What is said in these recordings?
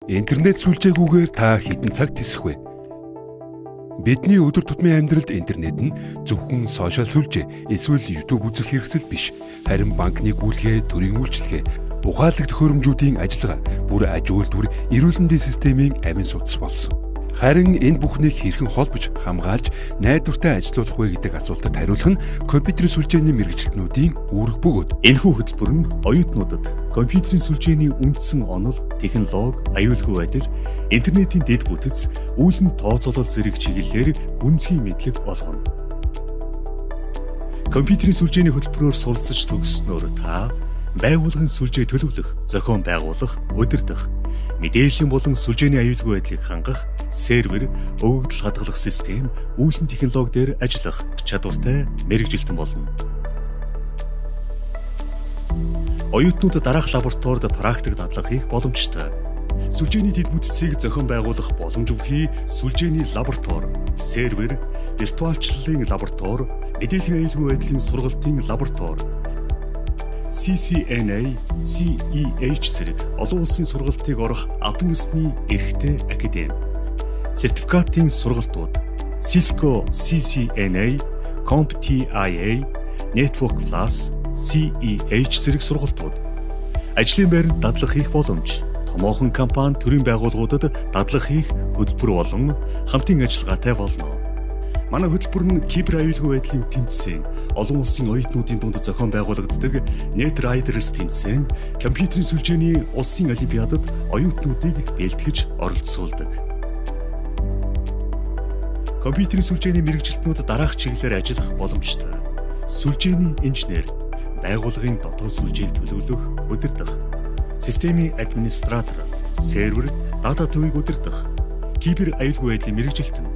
Интернет сүлжээгүйгээр та хэдэн цаг тэсэх вэ? Бидний өдөр тутмын амьдралд интернет нь зөвхөн сошиал сүлжээ эсвэл YouTube үзэх хэрэгсэл биш. Харин банкны гүйлгээ, төрийн үйлчилгээ, ухаалаг төхөөрөмжүүдийн ажиллагаа, бүр аж үйлдвэр, эрүүл мэндийн системийн амин судас болсон. Харин энэ бүхнийг хэрхэн холбож, хамгаалж, найдвартай ажилуулах вэ гэдэг асуултад хариулах нь компьютерийн сүлжээний мэргэжилтнүүдийн үүрэг бөгөөд. Энэхүү хөтөлбөр нь оюутнуудад компьютерийн сүлжээний үндсэн онол, технологи, аюулгүй байдал, интернетийн дэд бүтэц, үүлэн тооцоолол зэрэг чиглэлээр гүнзгий мэдлэг олгоно. Компьютерийн сүлжээний хөтөлбөрөөр суралцж төгсснөөр та байгууллагын сүлжээ төлөвлөх, зохион байгуулах, удирдах, мэдээллийн болон сүлжээний аюулгүй байдлыг хангах, сервер, өгөгдөл хадгалах систем, үүлэн технологи дээр ажиллах чадвартай мэргэжилтэн болно. Оюутнууд дараах лабораторид практик дадлага хийх боломжтой. Сүлжээний дэд бүтцийг зохион байгуулах боломж өгөхий сүлжээний лаборатори, сервер, виртуалчлалын лаборатори, мэдээллийн аюулгүй байдлын сургалтын лаборатори, CCNA, CEH зэрэг олон улсын сургалтыг орох албан ёсны эрхтэй академи. Сертификатын сургалтууд Cisco CCNA, CompTIA, Network Plus, CEH зэрэг сургалтууд. Ажлын байранд дадлага хийх боломж. Томоохон компани төрийн байгууллагуудад дадлага хийх хөтөлбөр болон хамтын ажиллагаатай болно. Манай хөтөлбөр нь кибер аюулгүй байдлын тэмцээн, олон улсын оюутнуудын дунд зохион байгуулагддаг NetRiders тэмцээн, компьютерийн сүлжээний улсын олимпиадад оюутнуудыг бэлтгэж оролцуулдаг. Компьютерийн сүлжээний мэргэжилтнүүд дараах чиглэлээр ажиллах боломжтой. Сүлжээний инженер, байгууллагын дотоод сүлжээг төлөвлөх, удирдах, системийн администратор, сервер, дата төвийг удирдах, кибер аюулгүй байдлын мэргэжилтэн,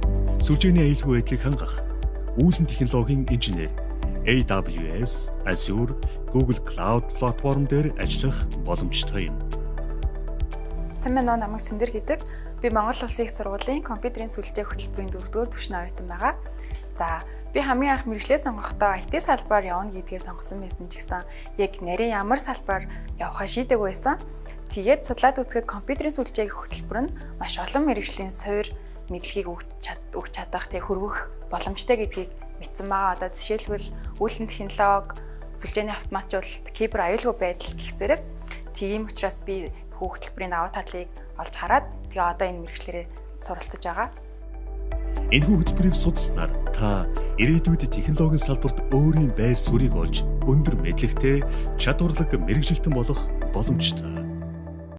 сүлжээний аюулгүй байдлыг хангах, үүлэн технологийн инженер, AWS, Azure, Google Cloud платформ дээр ажиллах боломжтой юм. Сайн байна уу, намайг Сэндэр гэдэг. Би Монгол Улсын их сургуулийн компьютерийн сүлжээ хөтөлбөрийн 4-р түвшний оюутан байгаа. За, би хамгийн анх мэргэжлээ сонгохдоо IT салбаар явна гэдгээ сонгосон байсан ч гэсэн яг нарийн ямар салбаар явахаа шийдэг байсан. Тэгээд судлаад үзэхэд компьютерийн сүлжээгийн хөтөлбөр нь маш олон мэргэжлийн суур мэдлэгийг өгч чадах, тэг хөрвөх боломжтой гэдгийг мэдсэн байгаа. Одоо жишээлбэл үүлэн технологи, сүлжээний автоматжуулалт, кибер аюулгүй байдал гэх зэрэг. Тийм учраас би хөтөлбөрийн даваа талыг олж хараад тэгээ одоо энэ мэргэжлэрээ суралцж байгаа. Энэхүү хөтөлбөрийг судалснаар та ирээдүйд технологийн салбарт өөрийн байр суурийг олж өндөр мэдлэгтэй чадварлаг мэргэжилтэн болох боломжтой.